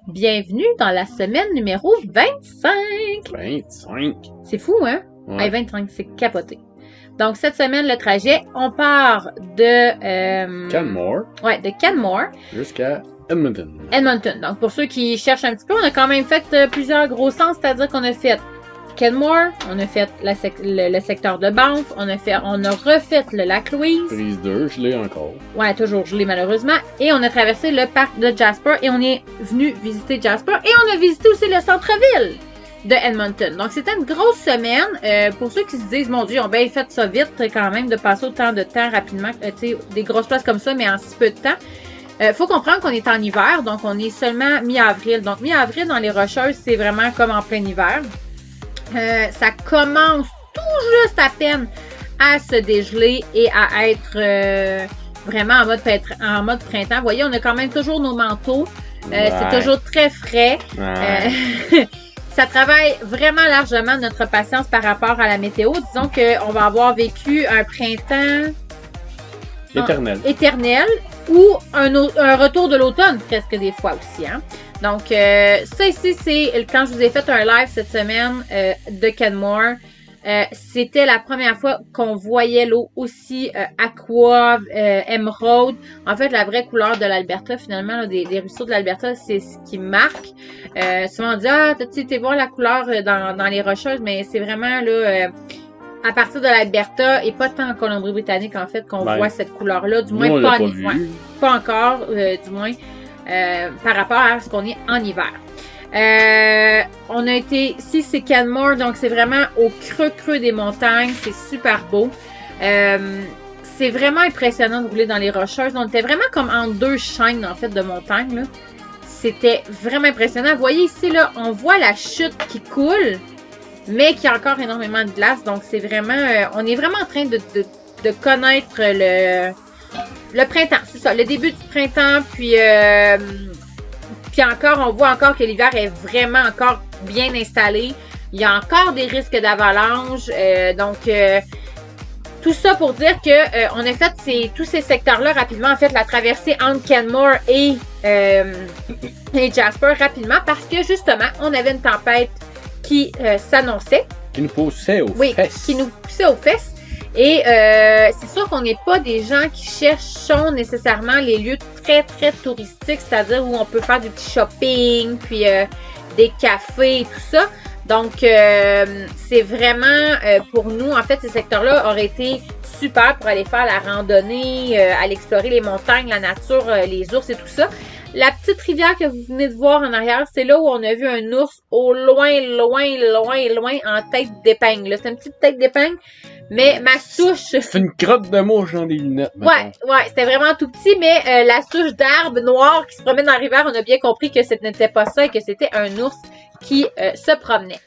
Bienvenue dans la semaine numéro 25. 25. C'est fou, hein? Ouais. Hey, 25, c'est capoté. Donc, cette semaine, le trajet, on part de... Canmore Ouais, de Canmore. jusqu'à Edmonton. Edmonton. Donc, pour ceux qui cherchent un petit peu, on a quand même fait plusieurs gros sens, c'est-à-dire qu'on a fait Canmore, on a fait le secteur de Banff, on a refait le lac Louise. Prise 2, je l'ai encore. Ouais, toujours gelé malheureusement. Et on a traversé le parc de Jasper et on est venu visiter Jasper. Et on a visité aussi le centre-ville de Edmonton. Donc, c'était une grosse semaine. Pour ceux qui se disent, mon Dieu, on a bien fait ça vite quand même, de passer autant de temps rapidement. Tu sais, des grosses places comme ça, mais en si peu de temps. Faut comprendre qu'on est en hiver, donc on est seulement mi-avril. Donc, mi-avril dans les Rocheuses, c'est vraiment comme en plein hiver. Ça commence tout juste à peine à se dégeler et à être vraiment en mode printemps. Vous voyez, on a quand même toujours nos manteaux. Ouais. C'est toujours très frais. Ouais. Ça travaille vraiment largement notre patience par rapport à la météo. Disons qu'on va avoir vécu un printemps éternel ou un retour de l'automne presque des fois aussi. Hein? Donc, ça ici, c'est quand je vous ai fait un live cette semaine de Canmore. C'était la première fois qu'on voyait l'eau aussi aqua, émeraude. En fait, la vraie couleur de l'Alberta, finalement, là, des ruisseaux de l'Alberta, c'est ce qui marque. Souvent, on dit, ah, tu sais, voir la couleur dans les Rocheuses, mais c'est vraiment là... à partir de l'Alberta et pas tant en Colombie-Britannique, en fait, qu'on voit cette couleur-là. Du moins, pas en hiver. Pas encore, du moins, par rapport à ce qu'on est en hiver. On a été, ici c'est Canmore, donc c'est vraiment au creux des montagnes, c'est super beau. C'est vraiment impressionnant de rouler dans les Rocheuses. On était vraiment comme en deux chaînes, en fait, de montagnes, là. C'était vraiment impressionnant. Vous voyez ici, là, on voit la chute qui coule, mais qui a encore énormément de glace. Donc, c'est vraiment... on est vraiment en train de connaître le printemps. C'est ça, le début du printemps. Puis encore, on voit encore que l'hiver est vraiment encore bien installé. Il y a encore des risques d'avalanche. Tout ça pour dire que on a fait tous ces secteurs-là rapidement. En fait, la traversée entre Canmore et Jasper rapidement parce que, justement, on avait une tempête qui s'annonçait. Qui nous poussait aux fesses. Oui, qui nous poussait aux fesses. Et c'est sûr qu'on n'est pas des gens qui cherchent nécessairement les lieux très, très touristiques, c'est-à-dire où on peut faire du petit shopping, puis des cafés et tout ça. Donc, c'est vraiment, pour nous, en fait, ces secteurs-là auraient été super pour aller faire la randonnée, aller explorer les montagnes, la nature, les ours et tout ça. La petite rivière que vous venez de voir en arrière, c'est là où on a vu un ours au loin en tête d'épingle. C'est une petite tête d'épingle, mais ma souche... C'est une crotte de mouche dans des lunettes. Ouais, c'était vraiment tout petit, mais la souche d'arbre noir qui se promène dans la rivière, on a bien compris que ce n'était pas ça et que c'était un ours qui se promenait.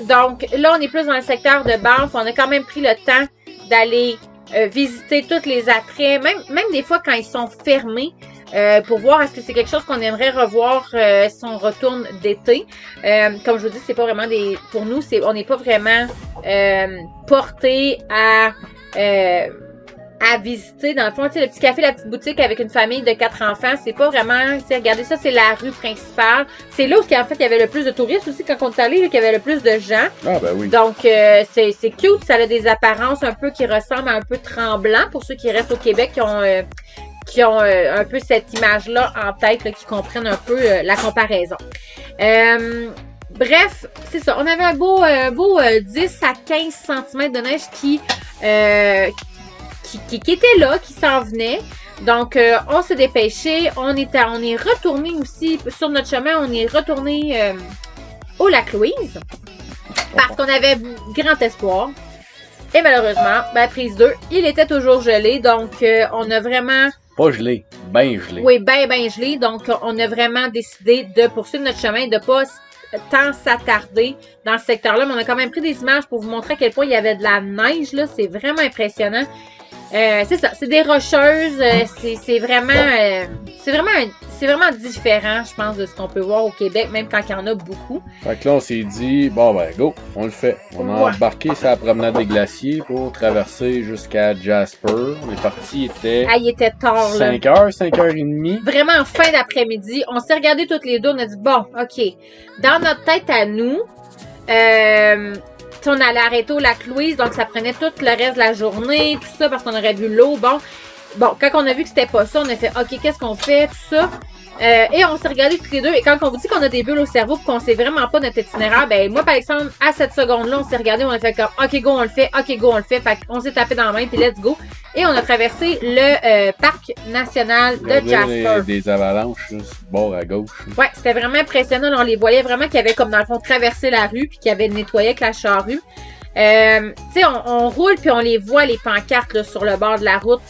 Donc là, on est plus dans le secteur de Banff. On a quand même pris le temps d'aller visiter tous les attraits, même des fois quand ils sont fermés, pour voir est-ce que c'est quelque chose qu'on aimerait revoir si on retourne d'été. Comme je vous dis, c'est pas vraiment pour nous, on n'est pas vraiment porté à visiter. Dans le fond, tu sais, le petit café, la petite boutique avec une famille de 4 enfants, c'est pas vraiment, tu sais, regardez ça, c'est la rue principale. C'est là où, en fait, il y avait le plus de touristes aussi quand on est allé, qu'il y avait le plus de gens. Ah, ben oui. Donc, c'est cute, ça a des apparences un peu qui ressemblent à un peu Tremblant, pour ceux qui restent au Québec, qui ont un peu cette image-là en tête, là, qui comprennent un peu la comparaison. Bref, c'est ça. On avait un beau 10 à 15 cm de neige qui était là, qui s'en venait. Donc, on s'est dépêché. On est retourné aussi sur notre chemin. On est retourné au lac Louise parce qu'on avait grand espoir. Et malheureusement, prise 2, il était toujours gelé. Donc, on a vraiment... Pas gelé, bien gelé. Oui, bien gelé. Donc, on a vraiment décidé de poursuivre notre chemin et de ne pas tant s'attarder dans ce secteur-là. Mais on a quand même pris des images pour vous montrer à quel point il y avait de la neige, là. C'est vraiment impressionnant. C'est ça, c'est des rocheuses, c'est vraiment différent, je pense, de ce qu'on peut voir au Québec, même quand il y en a beaucoup. Fait que là, on s'est dit, bon ben, go, on le fait. On a embarqué sur la promenade des glaciers pour traverser jusqu'à Jasper. On est parti, il était tard, là. 5h, 5h30. Vraiment en fin d'après-midi, on s'est regardés toutes les deux, on a dit, bon, OK, dans notre tête à nous, on allait arrêter au lac Louise, donc ça prenait tout le reste de la journée, tout ça, parce qu'on aurait vu l'eau. Bon, quand on a vu que c'était pas ça, on a fait, OK, qu'est-ce qu'on fait, tout ça. Et on s'est regardés tous les deux. Et quand on vous dit qu'on a des bulles au cerveau et qu'on sait vraiment pas notre itinéraire, ben moi, par exemple, à cette seconde-là, on s'est regardé, on a fait comme, OK, go, on le fait, OK, go, on le fait. Fait qu'on s'est tapé dans la main, puis let's go. Et on a traversé le parc national de Jasper. Des avalanches, là, bord à gauche. Ouais, c'était vraiment impressionnant. On les voyait vraiment qui avaient, comme dans le fond, traversé la rue, puis qui avaient nettoyé avec la charrue. Tu sais, on roule, puis on les voit, les pancartes, là, sur le bord de la route.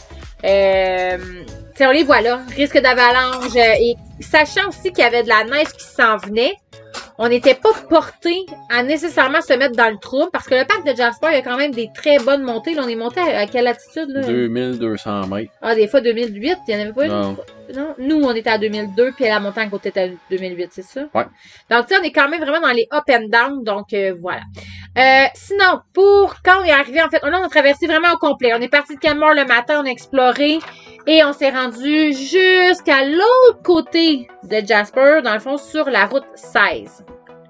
On les voit là, risque d'avalanche, et sachant aussi qu'il y avait de la neige qui s'en venait, on n'était pas porté à nécessairement se mettre dans le trou, parce que le parc de Jasper, il y a quand même des très bonnes montées. Là, on est monté à quelle altitude, là? 2200 mètres. Ah, des fois 2008, il n'y en avait pas non. Une? Non. Nous, on était à 2002, puis la montagne côté était à 2008, c'est ça? Ouais. Donc, tu sais, on est quand même vraiment dans les up and down, donc voilà. Sinon, pour quand on est arrivé, en fait, là, on a traversé vraiment au complet. On est parti de Canmore le matin, on a exploré, et on s'est rendu jusqu'à l'autre côté de Jasper, dans le fond, sur la route 16.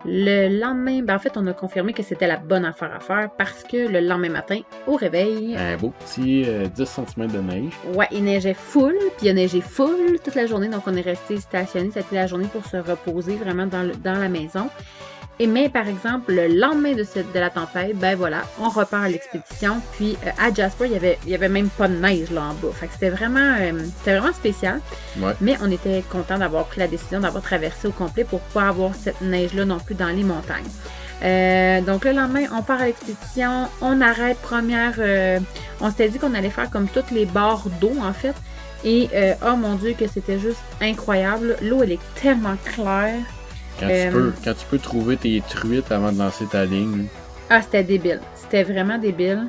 Le lendemain, ben en fait, on a confirmé que c'était la bonne affaire à faire parce que le lendemain matin, au réveil... Un beau petit 10 cm de neige. Ouais, il neigeait full, puis il a neigé full toute la journée, donc on est resté stationné, c'était la journée pour se reposer vraiment dans la maison. Mais par exemple, le lendemain de la tempête, ben voilà, on repart à l'expédition. Puis à Jasper, il y avait même pas de neige là en bas. Fait que c'était vraiment spécial. Ouais. Mais on était content d'avoir pris la décision d'avoir traversé au complet pour pas avoir cette neige-là non plus dans les montagnes. Donc le lendemain, on part à l'expédition, on arrête on s'était dit qu'on allait faire comme toutes les barres d'eau en fait. Et oh mon Dieu que c'était juste incroyable. L'eau elle est tellement claire. Quand tu peux trouver tes truites avant de lancer ta ligne. Ah, c'était débile. C'était vraiment débile.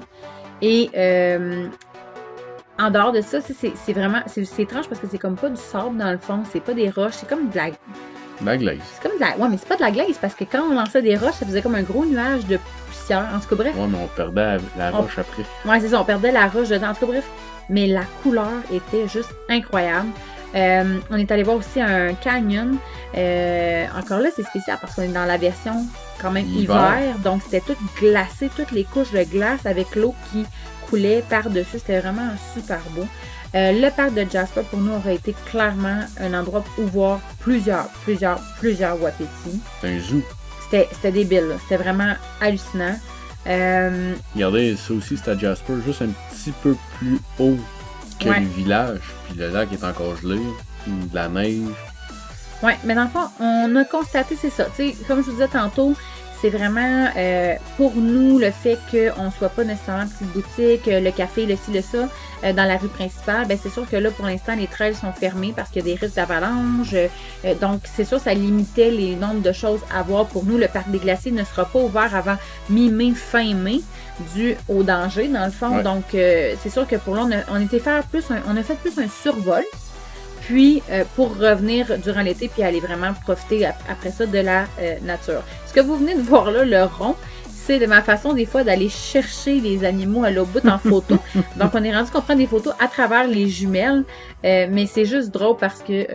Et en dehors de ça, c'est vraiment... C'est étrange parce que c'est comme pas du sable dans le fond. C'est pas des roches. C'est comme de la... De la glace. C'est comme de la... Ouais, mais c'est pas de la glace parce que quand on lançait des roches, ça faisait comme un gros nuage de poussière. En tout cas, bref. Ouais, mais on perdait la roche après. Ouais, c'est ça. On perdait la roche dedans. En tout cas, bref. Mais la couleur était juste incroyable. On est allé voir aussi un canyon. Encore là, c'est spécial parce qu'on est dans la version quand même hiver. Donc, c'était tout glacé, toutes les couches de glace avec l'eau qui coulait par-dessus. C'était vraiment super beau. Le parc de Jasper, pour nous, aurait été clairement un endroit où voir plusieurs wapitis. C'est un zoo. C'était débile, c'était vraiment hallucinant. Regardez, ça aussi, c'est à Jasper, juste un petit peu plus haut que le village. Puis le lac est encore gelé, de la neige. Ouais, mais dans le fond, on a constaté, c'est ça. Tu sais, comme je vous disais tantôt, c'est vraiment pour nous le fait qu'on ne soit pas nécessairement petite boutique, le café, le ci, le ça, dans la rue principale. Ben c'est sûr que là, pour l'instant, les trails sont fermés parce qu'il y a des risques d'avalanche. Donc, c'est sûr, ça limitait les nombres de choses à voir pour nous. Le parc des glaciers ne sera pas ouvert avant mi-mai, fin mai, dû au danger, dans le fond. Ouais. Donc, c'est sûr que pour là, on a fait plus un survol. Puis, pour revenir durant l'été, puis aller vraiment profiter après ça de la nature. Ce que vous venez de voir là, le rond, c'est de ma façon des fois d'aller chercher les animaux à l'autre bout en photo. Donc, on est rendu qu'on prend des photos à travers les jumelles, mais c'est juste drôle parce que,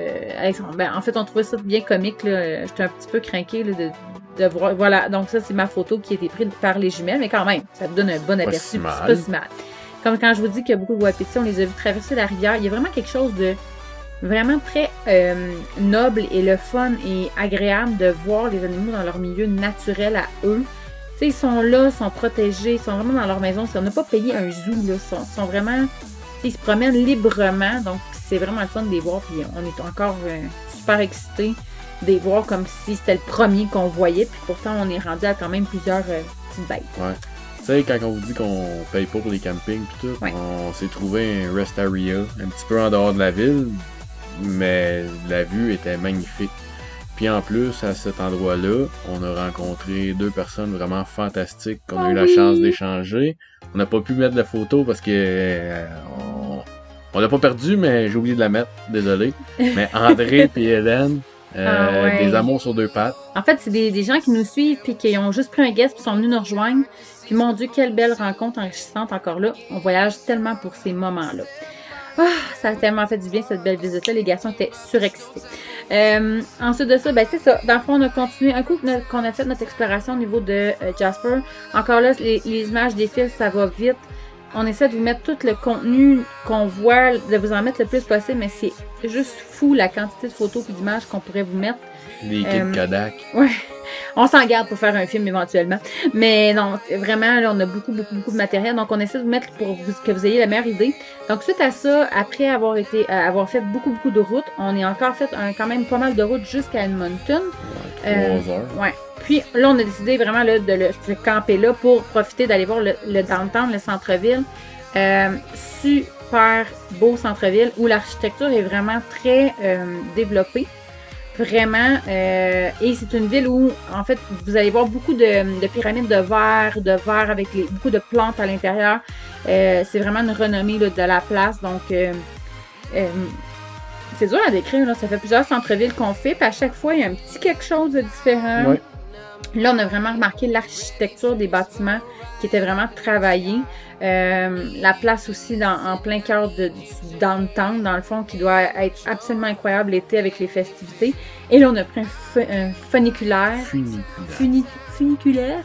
en fait, on trouvait ça bien comique. J'étais un petit peu craquée là, de voir. Voilà, donc ça, c'est ma photo qui a été prise par les jumelles, mais quand même, ça vous donne un bon aperçu. C'est pas si mal. Comme quand je vous dis qu'il y a beaucoup de wapitis, on les a vus traverser la rivière. Il y a vraiment quelque chose de vraiment très noble et le fun et agréable de voir les animaux dans leur milieu naturel à eux. Tu sais, ils sont là, ils sont protégés, ils sont vraiment dans leur maison. On n'a pas payé un zoo, là. Ils sont vraiment... Ils se promènent librement, donc c'est vraiment le fun de les voir. Puis on est encore super excités de les voir comme si c'était le premier qu'on voyait. Puis pourtant, on est rendu à quand même plusieurs petites bêtes. Ouais. Tu sais, quand on vous dit qu'on paye pas pour les campings pis tout, ouais. On s'est trouvé un rest area un petit peu en dehors de la ville. Mais la vue était magnifique. Puis en plus, à cet endroit-là, on a rencontré 2 personnes vraiment fantastiques qu'on a eu la chance d'échanger. On n'a pas pu mettre de photos parce que On l'a pas perdu, mais j'ai oublié de la mettre, désolé. Mais André et Hélène, des amours sur deux pattes. En fait, c'est des gens qui nous suivent puis qui ont juste pris un guest puis sont venus nous rejoindre. Puis mon Dieu, quelle belle rencontre enrichissante encore là. On voyage tellement pour ces moments-là. Ah, ça a tellement fait du bien cette belle visite-là. Les garçons étaient surexcités. Ensuite de ça, ben c'est ça. Dans le fond, on a continué. Un coup qu'on a fait notre exploration au niveau de Jasper, encore là, les images défilent, ça va vite. On essaie de vous mettre tout le contenu qu'on voit, de vous en mettre le plus possible, mais c'est juste fou la quantité de photos et d'images qu'on pourrait vous mettre. Les kits Kodak. Ouais. On s'en garde pour faire un film éventuellement. Mais non, vraiment, là, on a beaucoup de matériel. Donc, on essaie de vous mettre pour que vous ayez la meilleure idée. Donc, suite à ça, après avoir fait beaucoup de routes, on est encore fait quand même pas mal de routes jusqu'à Edmonton. Ouais, 3 heures. Ouais. Puis là, on a décidé vraiment là, de se camper là pour profiter d'aller voir le downtown, le centre-ville. Super beau centre-ville où l'architecture est vraiment très développée. Vraiment. Et c'est une ville où, en fait, vous allez voir beaucoup de pyramides de verre avec beaucoup de plantes à l'intérieur. C'est vraiment une renommée là, de la place. Donc, c'est dur à décrire. Là. Ça fait plusieurs centres-villes qu'on fait. Puis à chaque fois, il y a un petit quelque chose de différent. Ouais. Là, on a vraiment remarqué l'architecture des bâtiments qui était vraiment travaillée. La place aussi en plein cœur de downtown, dans le fond, qui doit être absolument incroyable l'été avec les festivités. Et là, on a pris un funiculaire. Funiculaire.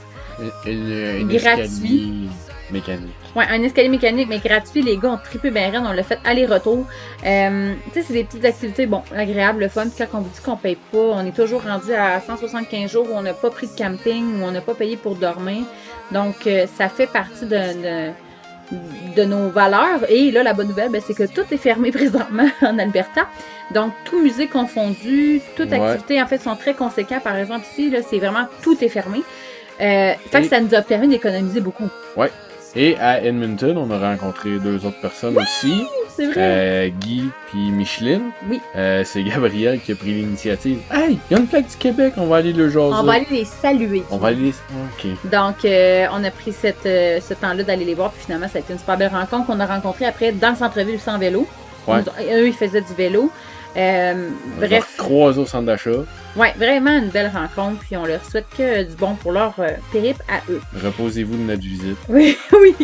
Une gratuit. Mécanique. Ouais, un escalier mécanique, mais gratuit. Les gars ont trippé ben raide, on l'a fait aller-retour. Tu sais, c'est des petites activités, bon, agréables, le fun. Puis quand on vous dit qu'on paye pas, on est toujours rendu à 175 jours où on n'a pas pris de camping, où on n'a pas payé pour dormir. Donc, ça fait partie de nos valeurs. Et là, la bonne nouvelle, ben, c'est que tout est fermé présentement en Alberta. Donc, tout musée confondu, toute activité, en fait, sont très conséquents. Par exemple, ici, là, c'est vraiment tout est fermé. Fait que ça nous a permis d'économiser beaucoup. Ouais. Et à Edmonton, on a rencontré 2 autres personnes aussi. C'est vrai. Guy puis Micheline. Oui. C'est Gabriel qui a pris l'initiative. Hey, il y a une plaque du Québec, on va aller le jaser. On va aller les saluer. On va aller les... OK. Donc, on a pris ce temps-là d'aller les voir. Puis finalement, ça a été une super belle rencontre qu'on a rencontrée après dans le centre-ville aussi en vélo. Ouais. Eux, ils faisaient du vélo. Bref. Croisés au centre d'achat. Ouais, vraiment une belle rencontre. Puis on leur souhaite que du bon pour leur périple à eux. Reposez-vous de notre visite. Oui, oui.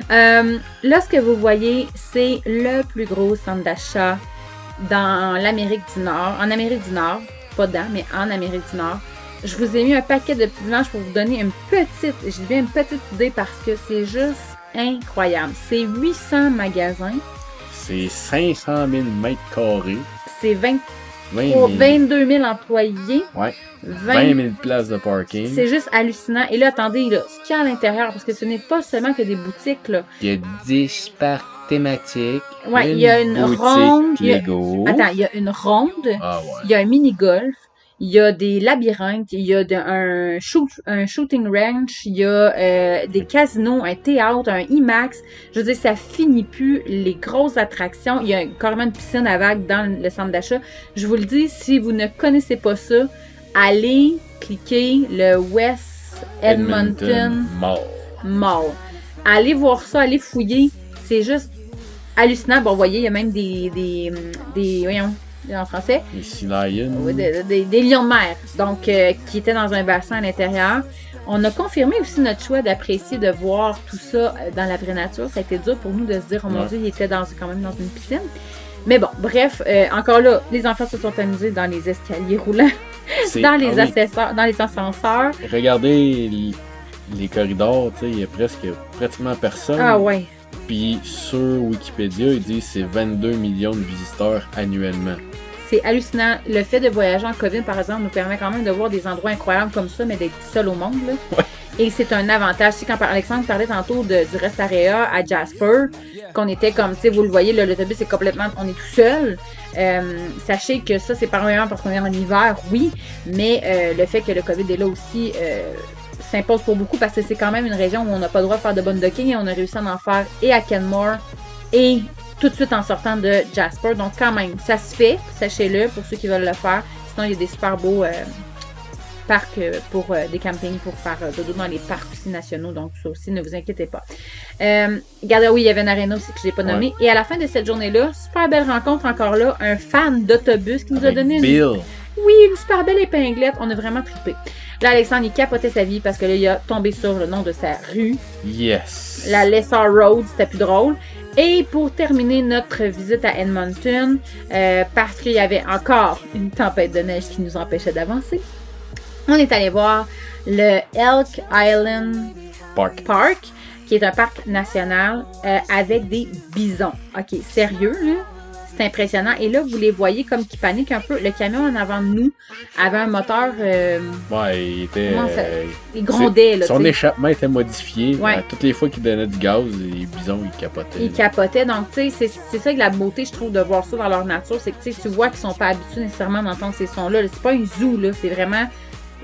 Là, ce que vous voyez, c'est le plus gros centre d'achat dans l'Amérique du Nord. En Amérique du Nord, pas dans, mais en Amérique du Nord. Je vous ai mis un paquet de petites images pour vous donner une petite idée parce que c'est juste incroyable. C'est 800 magasins. C'est 500 000 mètres carrés. C'est 22 000 employés. Ouais. 20 000 places de parking. C'est juste hallucinant. Et là, attendez, là, ce qu'il y a à l'intérieur, parce que ce n'est pas seulement que des boutiques, là. Il y a 10 parcs thématiques. Ouais, il y a une ronde. Attends, il y a une ronde. Ah ouais. Il y a un mini-golf. Il y a des labyrinthes, il y a un shooting range, il y a des casinos, un théâtre, un IMAX. Je veux dire, ça finit plus, les grosses attractions. Il y a carrément une piscine à vagues dans le centre d'achat. Je vous le dis, si vous ne connaissez pas ça, allez cliquer le West Edmonton Mall. Allez voir ça, allez fouiller. C'est juste hallucinant. Bon, vous voyez, il y a même des voyons, en français. Des sea lions. Oui, des lions de mer. Donc, qui étaient dans un bassin à l'intérieur. On a confirmé aussi notre choix d'apprécier de voir tout ça dans la vraie nature. Ça a été dur pour nous de se dire, oh mon Dieu, il était quand même dans une piscine. Mais bon, bref, encore là, les enfants se sont amusés dans les escaliers roulants, dans les ascenseurs. Regardez les corridors, tu sais, il y a pratiquement personne. Ah ouais. Puis sur Wikipédia, ils disent que c'est 22 millions de visiteurs annuellement. C'est hallucinant. Le fait de voyager en COVID, par exemple, nous permet quand même de voir des endroits incroyables comme ça, mais d'être seul au monde. Là. Ouais. Et c'est un avantage. Si quand Alexandre parlait tantôt du Rest Area à Jasper, qu'on était comme, tu sais, vous le voyez, l'autobus est complètement, on est tout seul. Sachez que ça, c'est premièrement parce qu'on est en hiver, oui, mais le fait que le COVID est là aussi s'impose pour beaucoup parce que c'est quand même une région où on n'a pas le droit de faire de bonne-docking et on a réussi à en faire et à Canmore et tout de suite en sortant de Jasper. Donc quand même, ça se fait, sachez-le, pour ceux qui veulent le faire. Sinon, il y a des super beaux parcs pour des campings pour faire dodo dans les parcs aussi nationaux. Donc, ça aussi, ne vous inquiétez pas. Regardez, oui, il y avait une arena aussi que je n'ai pas nommée. Et à la fin de cette journée-là, super belle rencontre encore là, un fan d'autobus qui nous a donné Bill. Oui, une super belle épinglette. On a vraiment trippé. Là, Alexandre, il capotait sa vie parce que là, il a tombé sur le nom de sa rue. Yes. La Lesser Road, c'était plus drôle. Et pour terminer notre visite à Edmonton, parce qu'il y avait encore une tempête de neige qui nous empêchait d'avancer, on est allé voir le Elk Island Park, qui est un parc national avec des bisons. OK, sérieux, là? C'est impressionnant. Et là, vous les voyez comme qui paniquent un peu. Le camion en avant de nous avait un moteur... ouais, il était... il grondait, là. Son échappement était modifié. Ouais. Toutes les fois qu'il donnait du gaz, les bisons, ils capotaient. Ils capotaient. Donc, tu sais, c'est ça que la beauté, je trouve, de voir ça dans leur nature. C'est que, tu vois qu'ils sont pas habitués nécessairement d'entendre ces sons-là. C'est pas un zoo, là. C'est vraiment...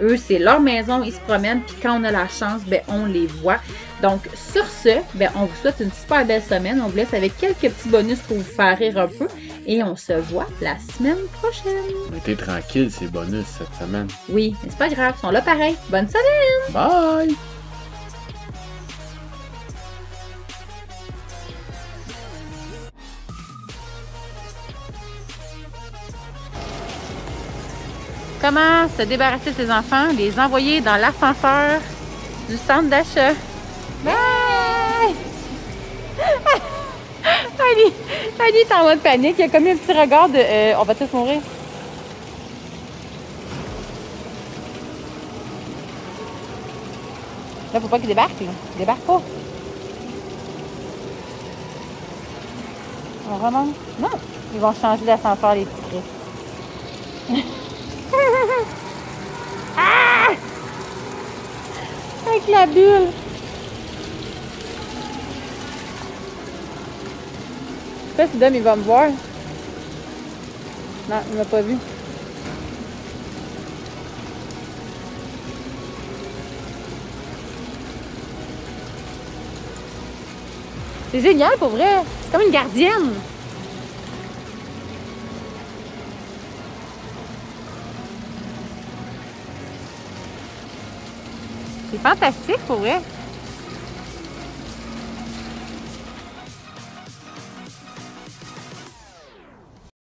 Eux, c'est leur maison, ils se promènent, puis quand on a la chance, ben, on les voit. Donc, sur ce, ben, on vous souhaite une super belle semaine. On vous laisse avec quelques petits bonus pour vous faire rire un peu. Et on se voit la semaine prochaine. On était tranquille, ces bonus, cette semaine. Oui, mais c'est pas grave, ils sont là pareil. Bonne semaine! Bye! Comment se débarrasser de ses enfants? Les envoyer dans l'ascenseur du centre d'achat. Bye! Heidi est en mode panique. Il a comme un petit regard de on va tous mourir. Là, faut pas qu'il débarque, là. Il débarque pas. On remonte? Non! Ils vont changer d'ascenseur, les petits Chris. Ah! Avec la bulle. Je sais pas si Dom il va me voir. Non, il m'a pas vu. C'est génial pour vrai. C'est comme une gardienne. C'est fantastique pour vrai.